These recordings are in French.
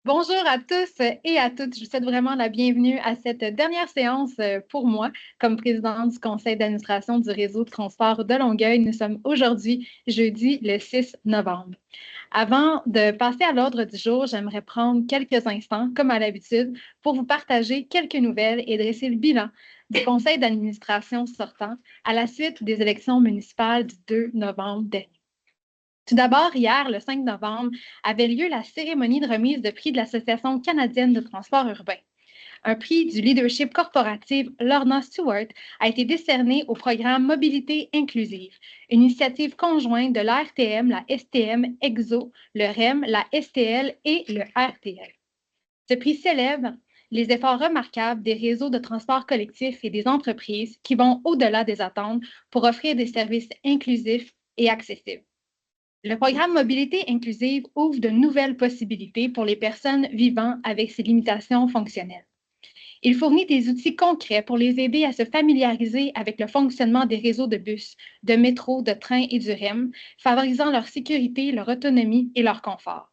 Bonjour à tous et à toutes. Je vous souhaite vraiment la bienvenue à cette dernière séance pour moi comme présidente du conseil d'administration du réseau de transport de Longueuil. Nous sommes aujourd'hui, jeudi, le 6 novembre. Avant de passer à l'ordre du jour, j'aimerais prendre quelques instants, comme à l'habitude, pour vous partager quelques nouvelles et dresser le bilan du conseil d'administration sortant à la suite des élections municipales du 2 novembre dernier. Tout d'abord, hier, le 5 novembre, avait lieu la cérémonie de remise de prix de l'Association canadienne de transport urbain. Un prix du leadership corporatif Lorna Stewart a été décerné au programme Mobilité inclusive, une initiative conjointe de l'ARTM, la STM, EXO, le REM, la STL et le RTL. Ce prix célèbre les efforts remarquables des réseaux de transport collectif et des entreprises qui vont au-delà des attentes pour offrir des services inclusifs et accessibles. Le programme Mobilité inclusive ouvre de nouvelles possibilités pour les personnes vivant avec ces limitations fonctionnelles. Il fournit des outils concrets pour les aider à se familiariser avec le fonctionnement des réseaux de bus, de métro, de train et du REM, favorisant leur sécurité, leur autonomie et leur confort.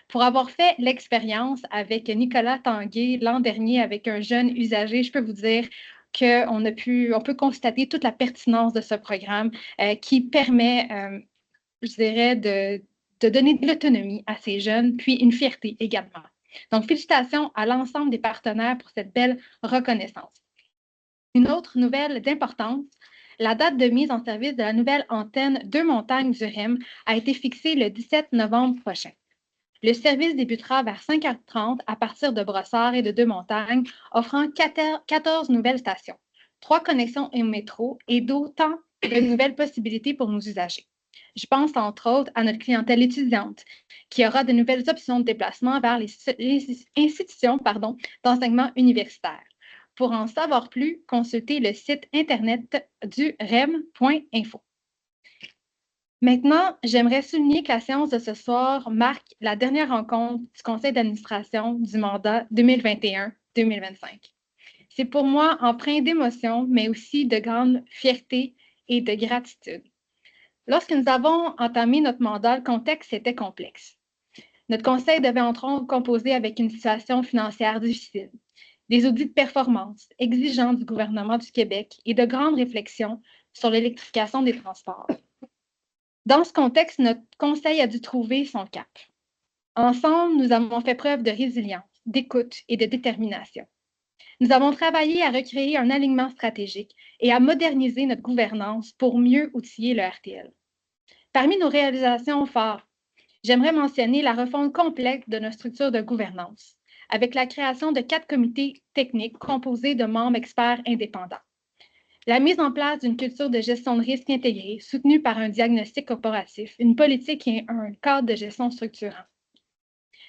Pour avoir fait l'expérience avec Nicolas Tanguay l'an dernier avec un jeune usager, je peux vous dire on peut constater toute la pertinence de ce programme qui permet je dirais, de donner de l'autonomie à ces jeunes, puis une fierté également. Donc, félicitations à l'ensemble des partenaires pour cette belle reconnaissance. Une autre nouvelle d'importance, la date de mise en service de la nouvelle antenne Deux Montagnes du REM a été fixée le 17 novembre prochain. Le service débutera vers 5h30 à partir de Brossard et de Deux Montagnes, offrant 14 nouvelles stations, 3 connexions au métro et d'autant de nouvelles possibilités pour nos usagers. Je pense entre autres à notre clientèle étudiante, qui aura de nouvelles options de déplacement vers les institutions d'enseignement universitaire. Pour en savoir plus, consultez le site internet du rem.info. Maintenant, j'aimerais souligner que la séance de ce soir marque la dernière rencontre du conseil d'administration du mandat 2021-2025. C'est pour moi empreint d'émotion, mais aussi de grande fierté et de gratitude. Lorsque nous avons entamé notre mandat, le contexte était complexe. Notre conseil devait entre autres composer avec une situation financière difficile, des audits de performance exigeants du gouvernement du Québec et de grandes réflexions sur l'électrification des transports. Dans ce contexte, notre conseil a dû trouver son cap. Ensemble, nous avons fait preuve de résilience, d'écoute et de détermination. Nous avons travaillé à recréer un alignement stratégique et à moderniser notre gouvernance pour mieux outiller le RTL. Parmi nos réalisations phares, j'aimerais mentionner la refonte complète de nos structures de gouvernance, avec la création de 4 comités techniques composés de membres experts indépendants. La mise en place d'une culture de gestion de risque intégrée, soutenue par un diagnostic corporatif, une politique et un cadre de gestion structurant.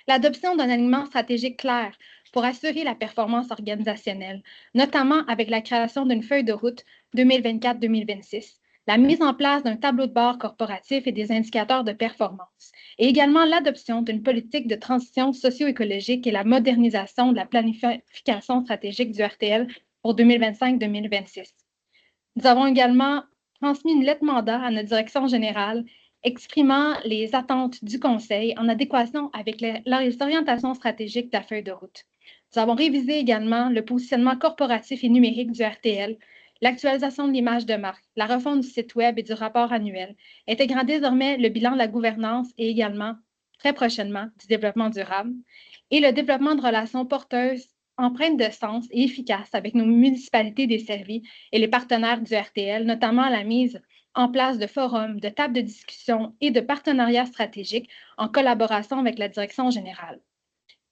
L'adoption d'un alignement stratégique clair pour assurer la performance organisationnelle, notamment avec la création d'une feuille de route 2024-2026, la mise en place d'un tableau de bord corporatif et des indicateurs de performance, et également l'adoption d'une politique de transition socio-écologique et la modernisation de la planification stratégique du RTL pour 2025-2026. Nous avons également transmis une lettre mandat à notre direction générale exprimant les attentes du Conseil en adéquation avec les orientations stratégiques de la feuille de route. Nous avons révisé également le positionnement corporatif et numérique du RTL, l'actualisation de l'image de marque, la refonte du site Web et du rapport annuel, intégrant désormais le bilan de la gouvernance et également, très prochainement, du développement durable, et le développement de relations porteuses empreintes de sens et efficaces avec nos municipalités desservies et les partenaires du RTL, notamment la mise en place de forums, de tables de discussion et de partenariats stratégiques en collaboration avec la direction générale.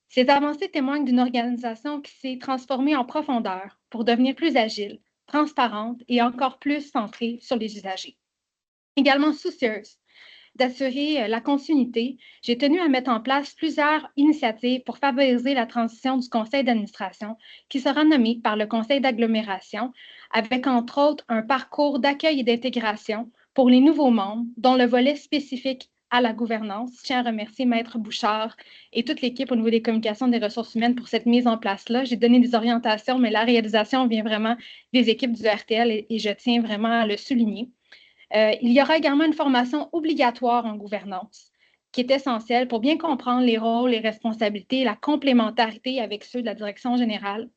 Ces avancées témoignent d'une organisation qui s'est transformée en profondeur pour devenir plus agile, transparente et encore plus centrée sur les usagers. Également soucieuse d'assurer la continuité, j'ai tenu à mettre en place plusieurs initiatives pour favoriser la transition du conseil d'administration qui sera nommé par le conseil d'agglomération avec entre autres un parcours d'accueil et d'intégration pour les nouveaux membres dont le volet spécifique à la gouvernance. Je tiens à remercier Maître Bouchard et toute l'équipe au niveau des communications des ressources humaines pour cette mise en place-là. J'ai donné des orientations, mais la réalisation vient vraiment des équipes du RTL et je tiens vraiment à le souligner. Il y aura également une formation obligatoire en gouvernance qui est essentiel pour bien comprendre les rôles, les responsabilités, la complémentarité avec ceux de la direction générale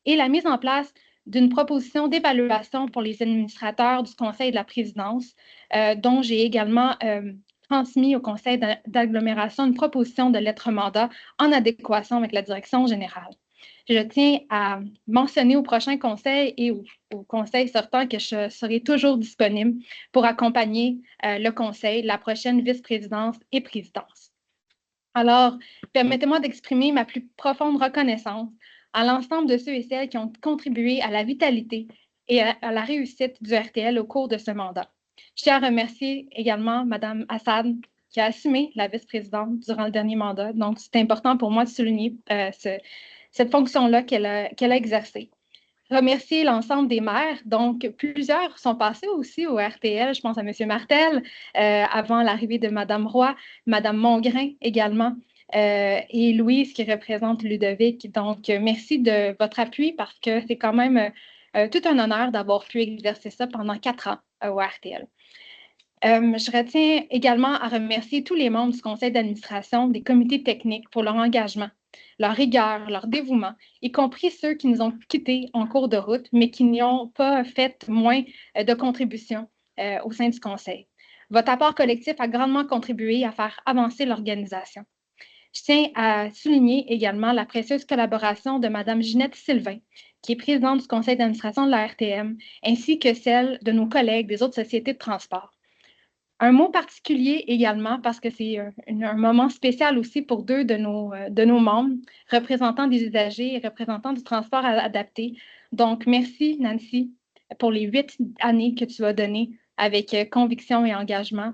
et la mise en place d'une proposition d'évaluation pour les administrateurs du Conseil de la présidence, dont j'ai également transmis au Conseil d'agglomération une proposition de lettre-mandat en adéquation avec la direction générale. Je tiens à mentionner au prochain conseil et au conseil sortant que je serai toujours disponible pour accompagner le conseil, la prochaine vice-présidence et présidence. Alors, permettez-moi d'exprimer ma plus profonde reconnaissance à l'ensemble de ceux et celles qui ont contribué à la vitalité et à la réussite du RTL au cours de ce mandat. Je tiens à remercier également Mme Assad, qui a assumé la vice-présidente durant le dernier mandat. Donc, c'est important pour moi de souligner cette fonction-là qu'elle a exercée. Remercier l'ensemble des maires. Donc, plusieurs sont passés aussi au RTL. Je pense à M. Martel, avant l'arrivée de Mme Roy, Mme Mongrain également, et Louise qui représente Ludovic. Donc, merci de votre appui parce que c'est quand même tout un honneur d'avoir pu exercer ça pendant 4 ans au RTL. Je retiens également à remercier tous les membres du conseil d'administration, des comités techniques pour leur engagement, leur rigueur, leur dévouement, y compris ceux qui nous ont quittés en cours de route, mais qui n'y ont pas fait moins de contributions au sein du conseil. Votre apport collectif a grandement contribué à faire avancer l'organisation. Je tiens à souligner également la précieuse collaboration de Mme Ginette Sylvain, qui est présidente du conseil d'administration de la RTM, ainsi que celle de nos collègues des autres sociétés de transport. Un mot particulier également, parce que c'est un moment spécial aussi pour 2 de nos membres, représentants des usagers et représentants du transport adapté. Donc, merci Nancy pour les 8 années que tu as données avec conviction et engagement.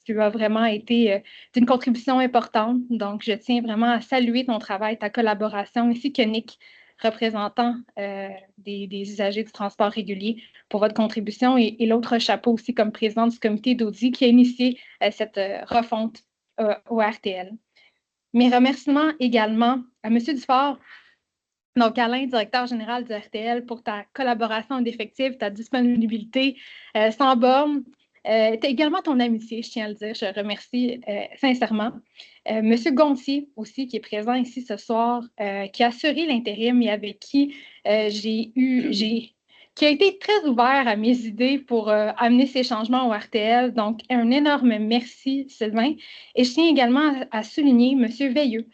Tu as vraiment été d'une contribution importante. Donc, je tiens vraiment à saluer ton travail, ta collaboration, ainsi que Nick, représentant des usagers du transport régulier, pour votre contribution et l'autre chapeau aussi comme présidente du comité d'audit qui a initié cette refonte au RTL. Mes remerciements également à M. Dufort, donc Alain, directeur général du RTL, pour ta collaboration d'effectifs, ta disponibilité sans borne, également ton amitié, je tiens à le dire, je remercie sincèrement. M. Gontier aussi, qui est présent ici ce soir, qui a assuré l'intérim et avec qui qui a été très ouvert à mes idées pour amener ces changements au RTL. Donc, un énorme merci, Sylvain. Et je tiens également à souligner M. Veilleux,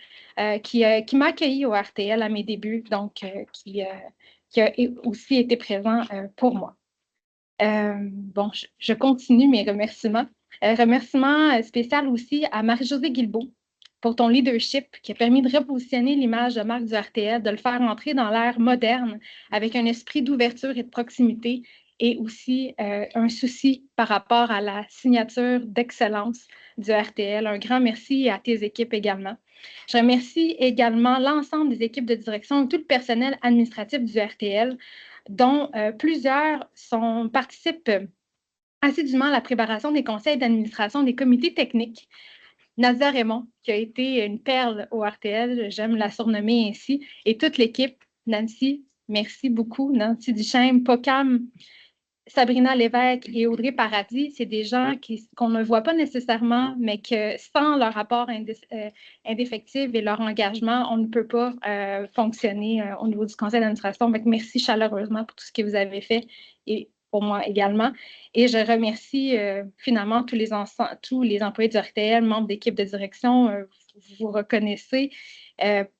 qui m'a accueilli au RTL à mes débuts, donc qui a aussi été présent pour moi. Bon, je continue mes remerciements. Remerciement spécial aussi à Marie-Josée Guilbeault pour ton leadership qui a permis de repositionner l'image de marque du RTL, de le faire entrer dans l'ère moderne avec un esprit d'ouverture et de proximité et aussi un souci par rapport à la signature d'excellence du RTL. Un grand merci à tes équipes également. Je remercie également l'ensemble des équipes de direction et tout le personnel administratif du RTL, dont plusieurs participent assidûment à la préparation des conseils d'administration des comités techniques. Nadia Raymond, qui a été une perle au RTL, j'aime la surnommer ainsi, et toute l'équipe. Nancy, merci beaucoup. Nancy Duchesne, Pocam, Sabrina Lévesque et Audrey Paradis, c'est des gens qu'on ne voit pas nécessairement, mais que sans leur apport indéfectible et leur engagement, on ne peut pas fonctionner au niveau du conseil d'administration. Donc, merci chaleureusement pour tout ce que vous avez fait et pour moi également. Et je remercie finalement tous les employés du RTL, membres d'équipe de direction. Vous vous reconnaissez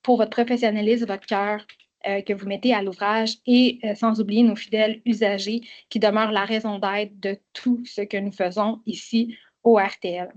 pour votre professionnalisme, votre cœur, que vous mettez à l'ouvrage et sans oublier nos fidèles usagers qui demeurent la raison d'être de tout ce que nous faisons ici au RTL.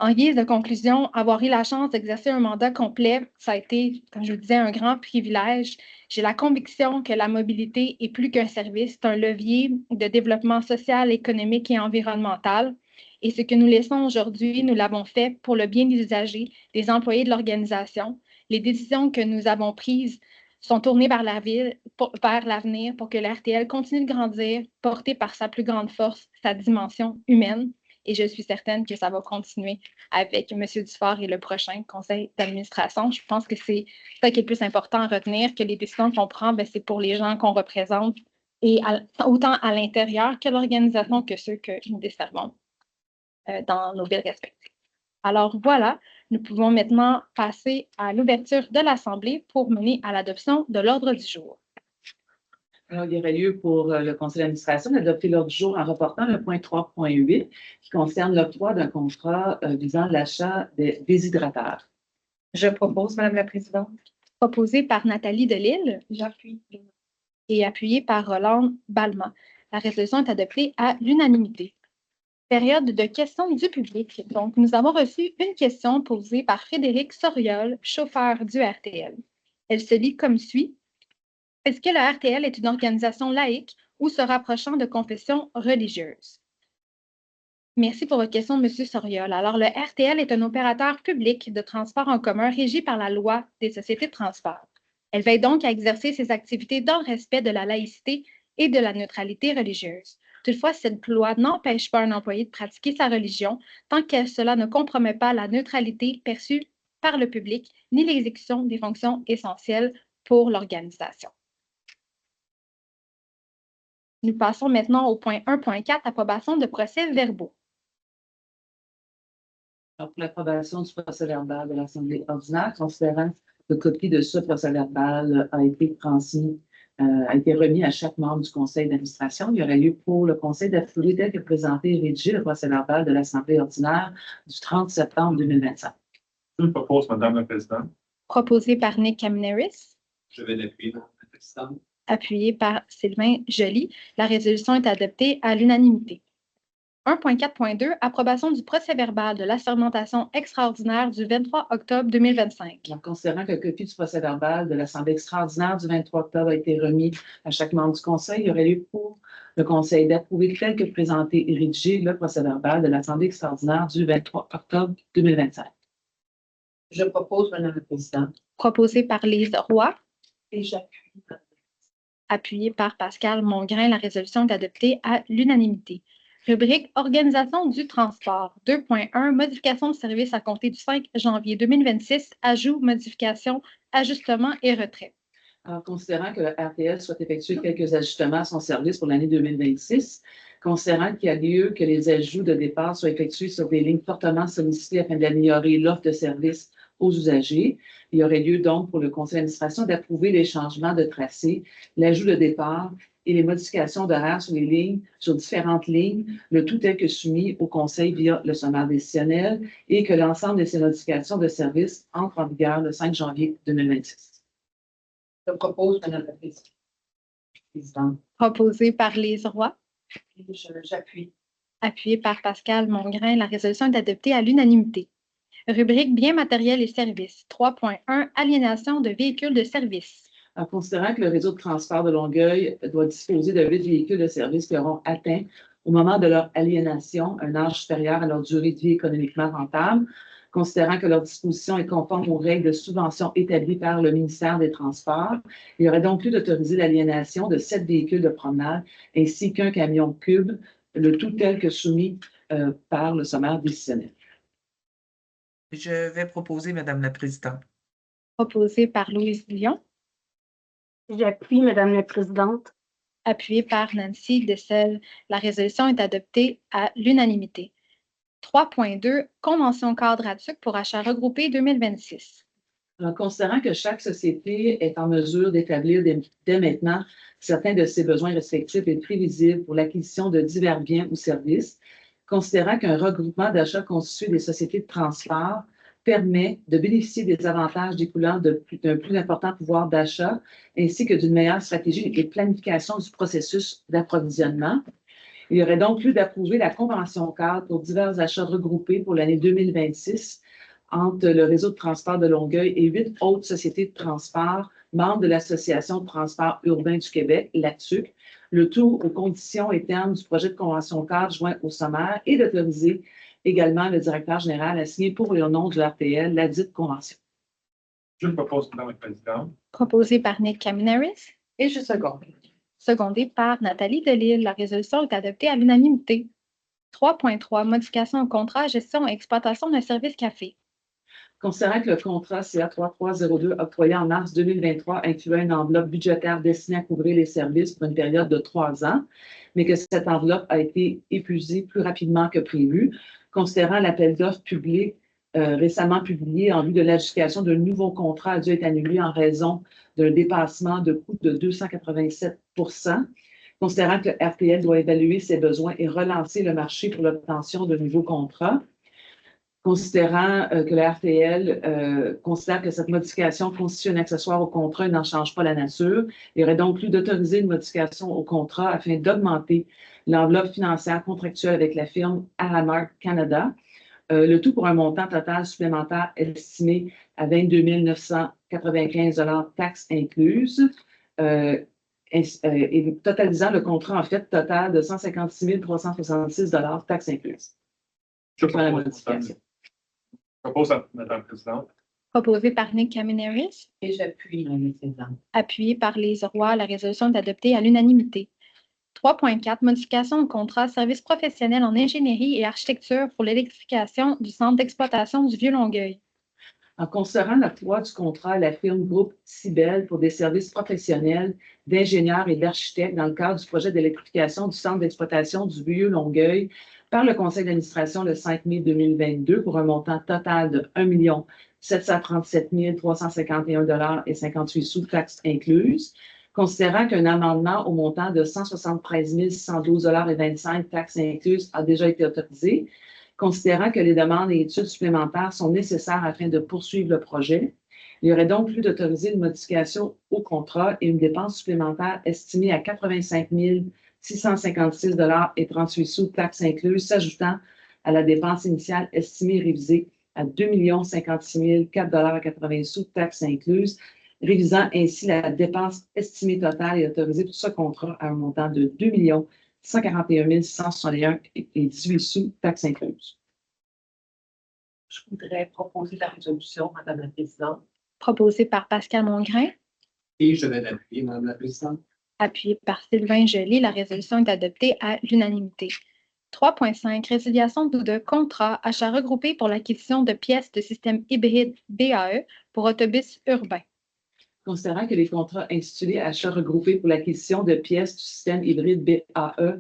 En guise de conclusion, avoir eu la chance d'exercer un mandat complet, ça a été, comme je vous disais, un grand privilège. J'ai la conviction que la mobilité est plus qu'un service, c'est un levier de développement social, économique et environnemental. Et ce que nous laissons aujourd'hui, nous l'avons fait pour le bien des usagers, des employés de l'organisation. Les décisions que nous avons prises sont tournées vers l'avenir pour que l'RTL continue de grandir, porté par sa plus grande force, sa dimension humaine. Et je suis certaine que ça va continuer avec M. Dufort et le prochain conseil d'administration. Je pense que c'est ça qui est le plus important à retenir, que les décisions qu'on prend, c'est pour les gens qu'on représente, et autant à l'intérieur que l'organisation que ceux que nous desservons dans nos villes respectives. Alors voilà, nous pouvons maintenant passer à l'ouverture de l'Assemblée pour mener à l'adoption de l'ordre du jour. Alors, il y aurait lieu pour le conseil d'administration d'adopter l'ordre du jour en reportant le point 3.8 qui concerne l'octroi d'un contrat visant l'achat des déshydrateurs. Je propose, Madame la Présidente. Proposé par Nathalie Delille J'appuie. et appuyé par Roland Balma. La résolution est adoptée à l'unanimité. Période de questions du public. Donc, nous avons reçu une question posée par Frédéric Soriol, chauffeur du RTL. Elle se lit comme suit. Est-ce que le RTL est une organisation laïque ou se rapprochant de confessions religieuses? Merci pour votre question, M. Soriol. Alors, le RTL est un opérateur public de transport en commun régi par la loi des sociétés de transport. Elle veille donc à exercer ses activités dans le respect de la laïcité et de la neutralité religieuse. Toutefois, cette loi n'empêche pas un employé de pratiquer sa religion tant que cela ne compromet pas la neutralité perçue par le public ni l'exécution des fonctions essentielles pour l'organisation. Nous passons maintenant au point 1.4, approbation de procès-verbaux. Alors, pour l'approbation du procès-verbal de l'Assemblée ordinaire, considérant que copie de ce procès-verbal a été transmis, a été remis à chaque membre du conseil d'administration, il y aurait lieu pour le conseil d'approuver tel que présenté et rédigé le procès-verbal de l'Assemblée ordinaire du 30 septembre 2025. Je le propose, Madame la Présidente. Proposé par Nick Kamineris, Je vais l'appuyer, Madame la Présidente. appuyé par Sylvain Joly. La résolution est adoptée à l'unanimité. 1.4.2, approbation du procès-verbal de l'assermentation extraordinaire du 23 octobre 2025. En considérant que copie du procès-verbal de l'Assemblée extraordinaire du 23 octobre a été remis à chaque membre du conseil, il y aurait lieu pour le conseil d'approuver tel que présenté et rédigé le procès-verbal de l'Assemblée extraordinaire du 23 octobre 2025. Je propose, Madame la Présidente. Proposé par Lise Roy, Et j'appuie. appuyé par Pascal Mongrain. La résolution est adoptée à l'unanimité. Rubrique Organisation du transport. 2.1 Modification de service à compter du 5 janvier 2026. Ajout, modification, ajustement et retrait. En considérant que le RTL souhaite effectuer quelques ajustements à son service pour l'année 2026, considérant qu'il y a lieu que les ajouts de départ soient effectués sur des lignes fortement sollicitées afin d'améliorer l'offre de service aux usagers, il y aurait lieu donc pour le conseil d'administration d'approuver les changements de tracé, l'ajout de départ et les modifications d'horaires sur les lignes, sur différentes lignes, le tout tel que soumis au conseil via le sommaire décisionnel et que l'ensemble de ces modifications de service entrent en vigueur le 5 janvier 2026. Je propose, Madame la Présidente. Proposé par Lise Roy, J'appuie. appuyé par Pascal Mongrain. La résolution est adoptée à l'unanimité. Rubrique Biens matériels et services. 3.1 Aliénation de véhicules de service. En considérant que le réseau de transport de Longueuil doit disposer de 8 véhicules de service qui auront atteint, au moment de leur aliénation, un âge supérieur à leur durée de vie économiquement rentable, considérant que leur disposition est conforme aux règles de subvention établies par le ministère des Transports, il y aurait donc lieu d'autoriser l'aliénation de 7 véhicules de promenade ainsi qu'un camion cube, le tout tel que soumis par le sommaire décisionnel. Je vais proposer, Madame la Présidente. Proposé par Louise Lyon, J'appuie, Madame la Présidente. appuyé par Nancy Dessel. La résolution est adoptée à l'unanimité. 3.2 Convention cadre ATUC pour achat regroupé 2026. En considérant que chaque société est en mesure d'établir dès maintenant certains de ses besoins respectifs et prévisibles pour l'acquisition de divers biens ou services, considérant qu'un regroupement d'achats constitué des sociétés de transport permet de bénéficier des avantages découlant d'un plus important pouvoir d'achat ainsi que d'une meilleure stratégie et planification du processus d'approvisionnement. Il y aurait donc lieu d'approuver la convention cadre pour divers achats regroupés pour l'année 2026 entre le réseau de transport de Longueuil et 8 autres sociétés de transport membres de l'Association de transport urbain du Québec, l'ATUC, le tout aux conditions et termes du projet de convention cadre joint au sommaire et d'autoriser également le directeur général à signer pour le nom du RTL ladite convention. Je le propose, Madame la Présidente. Proposé par Nick Kamineris, Et je seconde. secondé par Nathalie Delille. La résolution est adoptée à l'unanimité. 3.3 Modification au contrat, gestion et exploitation d'un service café. Considérant que le contrat CA 3302 octroyé en mars 2023 incluait une enveloppe budgétaire destinée à couvrir les services pour une période de 3 ans, mais que cette enveloppe a été épuisée plus rapidement que prévu, considérant l'appel d'offres public récemment publié en vue de l'adjudication d'un nouveau contrat a dû être annulé en raison d'un dépassement de coût de 287 considérant que RTL doit évaluer ses besoins et relancer le marché pour l'obtention de nouveaux contrats. Considérant que le RTL considère que cette modification constitue un accessoire au contrat et n'en change pas la nature, il y aurait donc lieu d'autoriser une modification au contrat afin d'augmenter l'enveloppe financière contractuelle avec la firme Aramark Canada, le tout pour un montant total supplémentaire estimé à 22 995 taxes incluses, et totalisant le contrat en fait total de 156 366 taxes incluses. Je propose à Madame la Présidente. Proposé par Nick Kaminaris, Et j'appuie, Madame la Présidente. appuyé par Lise Roy, la résolution est adoptée à l'unanimité. 3.4. Modification au contrat service professionnel en ingénierie et architecture pour l'électrification du centre d'exploitation du Vieux-Longueuil. En considérant l'octroi du contrat à la firme Groupe Cibel pour des services professionnels d'ingénieurs et d'architectes dans le cadre du projet d'électrification du centre d'exploitation du Vieux-Longueuil par le conseil d'administration le 5 mai 2022 pour un montant total de 1 737 351 et 58 sous taxes incluses, considérant qu'un amendement au montant de 173 612 et 25 taxes incluses a déjà été autorisé, considérant que les demandes et études supplémentaires sont nécessaires afin de poursuivre le projet. Il y aurait donc lieu d'autoriser une modification au contrat et une dépense supplémentaire estimée à 85 656 et 38 sous taxes incluses, s'ajoutant à la dépense initiale estimée et révisée à 2 056 004 80 sous taxes incluses, révisant ainsi la dépense estimée totale et autorisée pour ce contrat à un montant de 2 141 661 et 18 sous taxes incluses. Je voudrais proposer la résolution, Madame la Présidente. Proposé par Pascal Mongrain, Et je vais l'appuyer, Madame la Présidente. appuyé par Sylvain Joly, la résolution est adoptée à l'unanimité. 3.5. Résiliation de contrat achat regroupé pour l'acquisition de pièces de système hybride BAE pour autobus urbains. Considérant que les contrats intitulés achats regroupés pour l'acquisition de pièces du système hybride BAE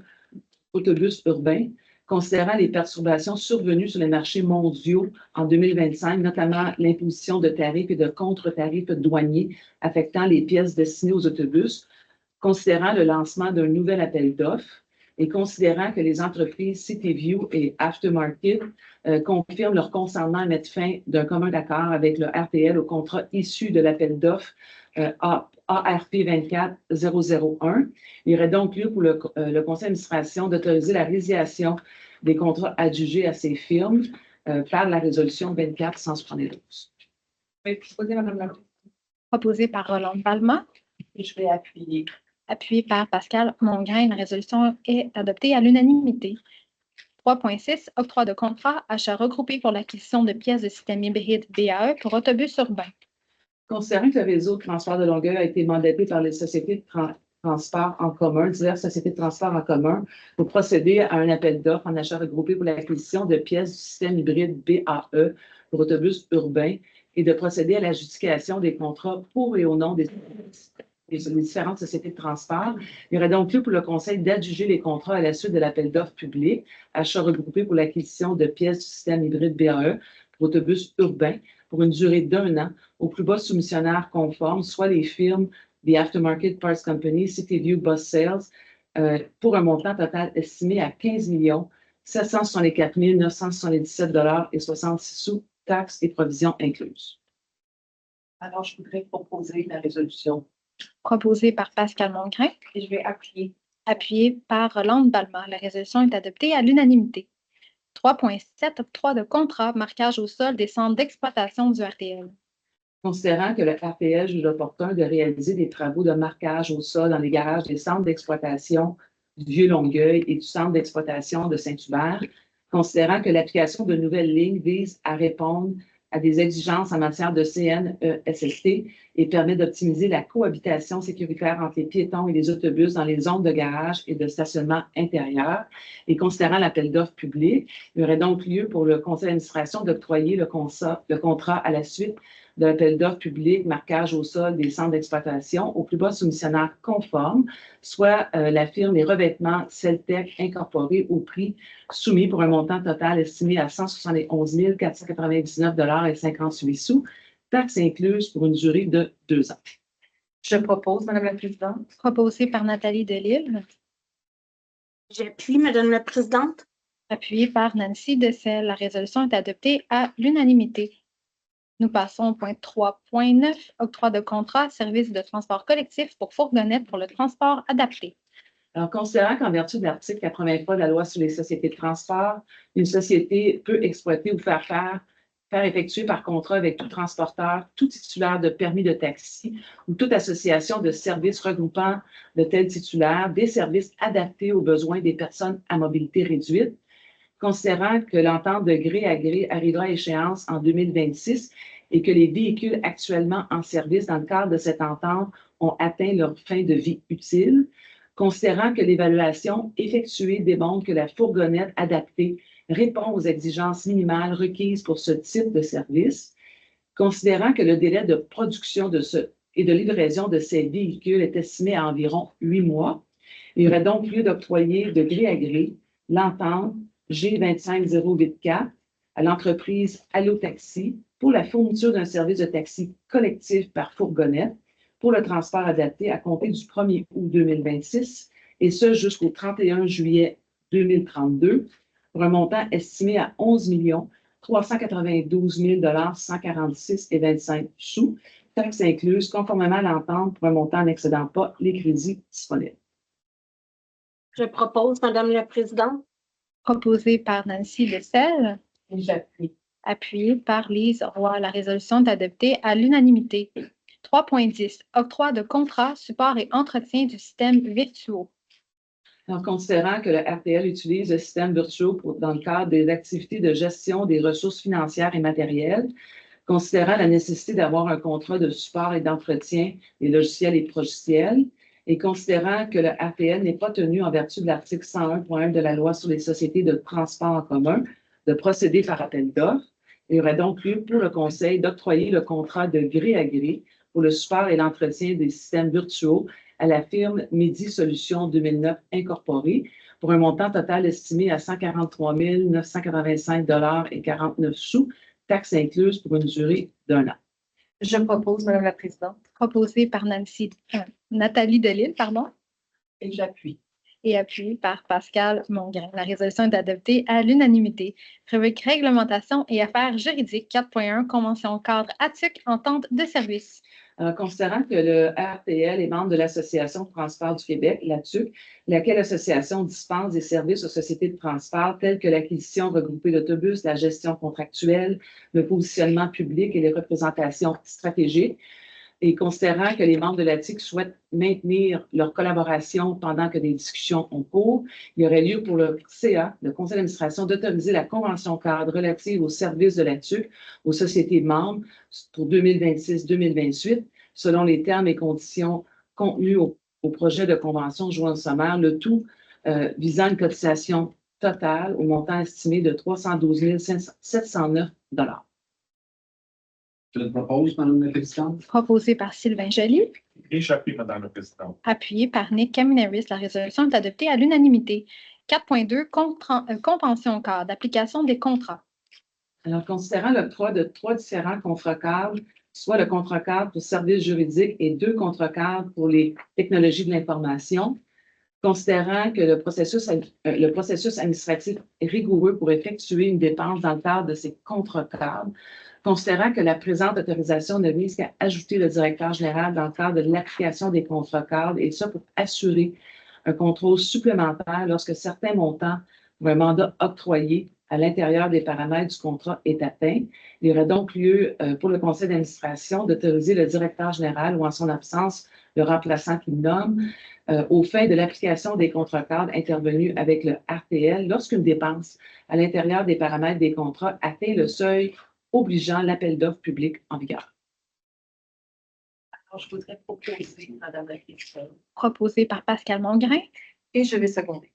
autobus urbain, considérant les perturbations survenues sur les marchés mondiaux en 2025, notamment l'imposition de tarifs et de contre-tarifs douaniers affectant les pièces destinées aux autobus, considérant le lancement d'un nouvel appel d'offres et considérant que les entreprises CityView et Aftermarket confirment leur consentement à mettre fin d'un commun accord avec le RTL au contrat issu de l'appel d'offres ARP 24001. Il y aurait donc lieu pour le conseil d'administration d'autoriser la résiliation des contrats adjugés à ces firmes par la résolution 24-172. Je vais proposer, Madame la Présidente. Proposé par Roland Balma, Et je vais appuyer. appuyé par Pascal Mongrain, la résolution est adoptée à l'unanimité. 3.6. Octroi de contrat achat regroupé pour l'acquisition de pièces de système hybride BAE pour autobus urbains. Considérant que le réseau de transport de Longueuil a été mandaté par les sociétés de transport en commun, diverses sociétés de transport en commun, pour procéder à un appel d'offres en achat regroupé pour l'acquisition de pièces du système hybride BAE pour autobus urbains et de procéder à l'adjudication des contrats pour et au nom des différentes sociétés de transport. Il y aurait donc lieu pour le Conseil d'adjuger les contrats à la suite de l'appel d'offres public, achat regroupé pour l'acquisition de pièces du système hybride BAE pour autobus urbains pour une durée d'1 an au plus bas soumissionnaire conforme, soit les firmes The Aftermarket Parts Company, CityView Bus Sales, pour un montant total estimé à 15 764 977 et 66 sous, taxes et provisions incluses. Alors, je voudrais proposer la résolution. Proposé par Pascal Mongrain, Et je vais appuyer. appuyé par Roland Balma. La résolution est adoptée à l'unanimité. 3.7. Octroi de contrat marquage au sol des centres d'exploitation du RTL. Considérant que le RTL juge opportun de réaliser des travaux de marquage au sol dans les garages des centres d'exploitation du Vieux-Longueuil et du centre d'exploitation de Saint-Hubert, considérant que l'application de nouvelles lignes vise à répondre à des exigences en matière de CNESST et permet d'optimiser la cohabitation sécuritaire entre les piétons et les autobus dans les zones de garage et de stationnement intérieur. Et considérant l'appel d'offres public, il y aurait donc lieu pour le conseil d'administration d'octroyer le contrat à la suite de l'appel d'offres public, marquage au sol des centres d'exploitation au plus bas soumissionnaire conforme, soit la firme Les Revêtements Celtec Incorporé au prix soumis pour un montant total estimé à 171 499,58 $, taxes incluses pour une durée de 2 ans. Je propose, Madame la Présidente. Proposé par Nathalie Delisle, J'appuie, Madame la Présidente. appuyé par Nancy Dessel. La résolution est adoptée à l'unanimité. Nous passons au point 3.9, octroi de contrat, service de transport collectif pour fourgonnettes pour le transport adapté. Alors, considérant qu'en vertu de l'article 83 de la loi sur les sociétés de transport, une société peut exploiter ou faire effectuer par contrat avec tout transporteur, tout titulaire de permis de taxi ou toute association de services regroupant de tels titulaires des services adaptés aux besoins des personnes à mobilité réduite, considérant que l'entente de gré à gré arrivera à échéance en 2026 et que les véhicules actuellement en service dans le cadre de cette entente ont atteint leur fin de vie utile, considérant que l'évaluation effectuée démontre que la fourgonnette adaptée répond aux exigences minimales requises pour ce type de service, considérant que le délai de production et de livraison de ces véhicules est estimé à environ 8 mois, il y aurait donc lieu d'octroyer de gré à gré l'entente G25084 à l'entreprise Allotaxi pour la fourniture d'un service de taxi collectif par fourgonnette pour le transport adapté à compter du 1er août 2026 et ce jusqu'au 31 juillet 2032 pour un montant estimé à 11 392 146,25 $, taxes incluses, conformément à l'entente pour un montant n'excédant pas les crédits disponibles. Je propose, Madame la Présidente. Proposé par Nancy Dessel, Et j'appuie. appuyé par Lise Roy. La résolution est adoptée à l'unanimité. 3.10, octroi de contrat, support et entretien du système Virtuo. En considérant que le RTL utilise le système Virtuo dans le cadre des activités de gestion des ressources financières et matérielles, considérant la nécessité d'avoir un contrat de support et d'entretien des logiciels et progiciels, et considérant que le RTL n'est pas tenu en vertu de l'article 101.1 de la loi sur les sociétés de transport en commun de procéder par appel d'offres, il y aurait donc lieu pour le Conseil d'octroyer le contrat de gré à gré pour le support et l'entretien des systèmes Virtuo à la firme Midi Solutions 2009 Incorporée pour un montant total estimé à 143 985,49 $, taxes incluses pour une durée d'1 an. Je propose, Madame la Présidente. Proposé par Nathalie Delisle, Et j'appuie. et appuyé par Pascal Mongrain. La résolution est adoptée à l'unanimité. Rubrique réglementation et affaires juridiques 4.1, convention cadre ATUC, entente de service. Considérant que le RTL est membre de l'Association de transport du Québec, l'ATUC, laquelle association dispense des services aux sociétés de transport tels que l'acquisition regroupée d'autobus, la gestion contractuelle, le positionnement public et les représentations stratégiques, et considérant que les membres de l'ATUC souhaitent maintenir leur collaboration pendant que des discussions ont cours, il y aurait lieu pour le CA, le Conseil d'administration, d'autoriser la convention cadre relative aux services de l'ATUC aux sociétés membres pour 2026-2028, selon les termes et conditions contenus au projet de convention joint au sommaire, le tout visant une cotisation totale au montant estimé de 312 709 $. Je le propose, Madame la Présidente. Proposé par Sylvain Joly, Et j'appuie, Madame la Présidente. appuyé par Nick Kaminaris. La résolution est adoptée à l'unanimité. 4.2, convention cadre d'application des contrats. Alors, considérant l'octroi de 3 différents contrats cadres, soit le contrat cadre pour services juridiques et 2 contrats cadres pour les technologies de l'information, considérant que le processus administratif est rigoureux pour effectuer une dépense dans le cadre de ces contrats cadres, considérant que la présente autorisation ne vise qu'à ajouter le directeur général dans le cadre de l'application des contrats cadres, et ça pour assurer un contrôle supplémentaire lorsque certains montants pour un mandat octroyé à l'intérieur des paramètres du contrat est atteint. Il y aurait donc lieu pour le conseil d'administration d'autoriser le directeur général ou en son absence le remplaçant qu'il nomme aux fins de l'application des contrats cadres intervenus avec le RTL lorsqu'une dépense à l'intérieur des paramètres des contrats atteint le seuil obligeant l'appel d'offres public en vigueur. Alors, je voudrais proposer, Madame la Présidente. Proposé par Pascal Mongrain, Et je vais seconder.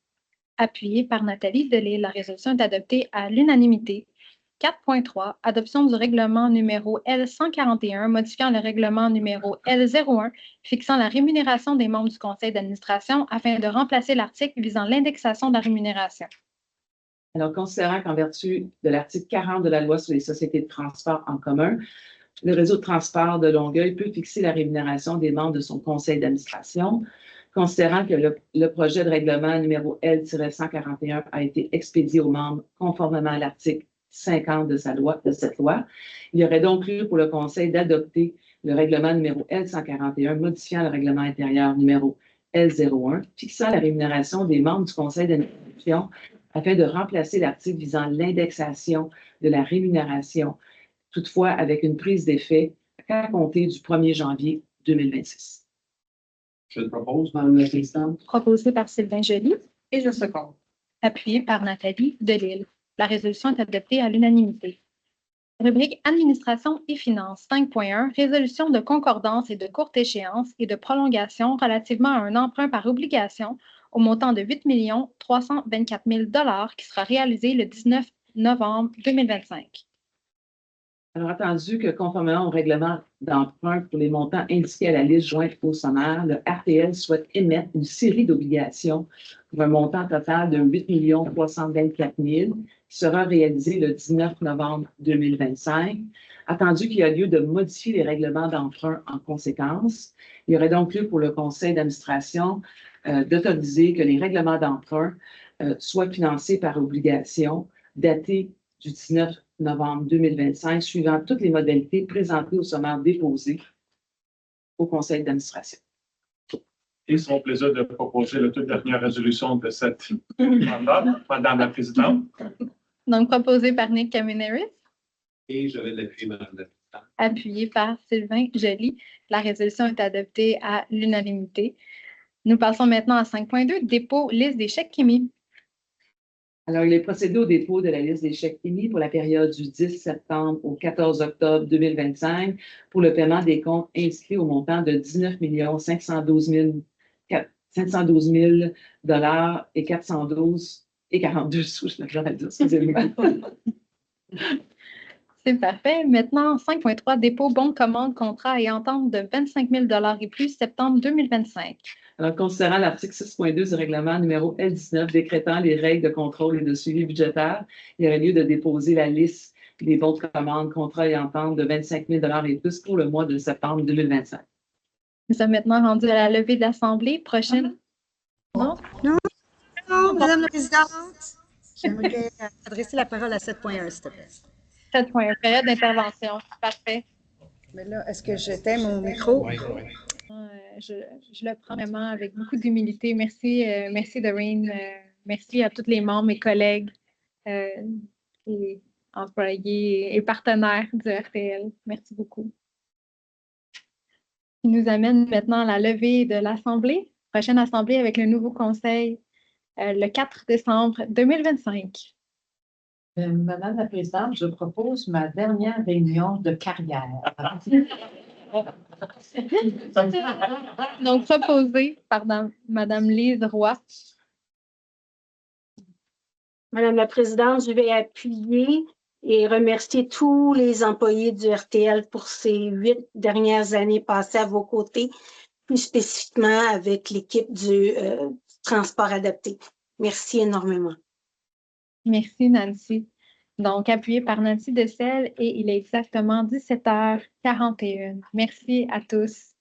appuyé par Nathalie Delisle. La résolution est adoptée à l'unanimité. 4.3, adoption du règlement numéro L141, modifiant le règlement numéro L01, fixant la rémunération des membres du conseil d'administration afin de remplacer l'article visant l'indexation de la rémunération. Alors, considérant qu'en vertu de l'article 40 de la loi sur les sociétés de transport en commun, le réseau de transport de Longueuil peut fixer la rémunération des membres de son conseil d'administration, considérant que le projet de règlement numéro L-141 a été expédié aux membres conformément à l'article 50 de cette loi, il y aurait donc lieu pour le conseil d'adopter le règlement numéro L141 modifiant le règlement intérieur numéro L01, fixant la rémunération des membres du conseil d'administration afin de remplacer l'article visant l'indexation de la rémunération, toutefois avec une prise d'effet à compter du 1er janvier 2026. Je le propose, Madame la Présidente. Proposé par Sylvain Joly, Et je seconde. appuyé par Nathalie Delille. La résolution est adoptée à l'unanimité. Rubrique Administration et finances 5.1, résolution de concordance et de courte échéance et de prolongation relativement à un emprunt par obligation au montant de 8 324 000 $ qui sera réalisé le 19 novembre 2025. Alors, attendu que conformément au règlement d'emprunt pour les montants indiqués à la liste jointe au sommaire, le RTL souhaite émettre une série d'obligations pour un montant total de 8 324 000 qui sera réalisé le 19 novembre 2025. Attendu qu'il y a lieu de modifier les règlements d'emprunt en conséquence, il y aurait donc lieu pour le conseil d'administration d'autoriser que les règlements d'emprunt soient financés par obligation datée du 19 novembre 2025, suivant toutes les modalités présentées au sommaire déposé au conseil d'administration. Et c'est mon plaisir de proposer la toute dernière résolution de cette mandat, Madame la Présidente. Donc, proposé par Nick Kaminaris, Et je vais l'appuyer, Madame la Présidente. appuyé par Sylvain Joly. La résolution est adoptée à l'unanimité. Nous passons maintenant à 5.2, dépôt liste des chèques émis. Alors, il est procédé au dépôt de la liste des chèques émis pour la période du 10 septembre au 14 octobre 2025 pour le paiement des comptes inscrits au montant de 19 512 000 $ et 412 et 42 sous, je me dire, excusez-moi. C'est parfait. Maintenant, 5.3, dépôt, bon de commande, contrat et entente de 25 000 $ et plus, septembre 2025. Alors, considérant l'article 6.2 du règlement numéro L19 décrétant les règles de contrôle et de suivi budgétaire, il y aurait lieu de déposer la liste des bons de commande, contrats et ententes de 25 000 $ et plus pour le mois de septembre 2025. Nous sommes maintenant rendus à la levée de l'Assemblée. Prochaine. Non? Non, Madame la Présidente, j'aimerais adresser la parole à 7.1, s'il te plaît. 7.1, période d'intervention. Parfait. Mais là, est-ce que j'éteins mon micro? Je le prends vraiment avec beaucoup d'humilité. Merci, merci Doreen. Merci à tous les membres et collègues et employés et partenaires du RTL. Merci beaucoup. Qui nous amène maintenant à la levée de l'Assemblée. Prochaine Assemblée avec le nouveau conseil le 4 décembre 2025. Madame la Présidente, je propose ma dernière réunion de carrière. Donc, proposé par Madame Lise Roy. Madame la Présidente, je vais appuyer et remercier tous les employés du RTL pour ces 8 dernières années passées à vos côtés, plus spécifiquement avec l'équipe du transport adapté. Merci énormément. Merci, Nancy. Donc, appuyé par Nancy Dessel et il est exactement 17h41. Merci à tous.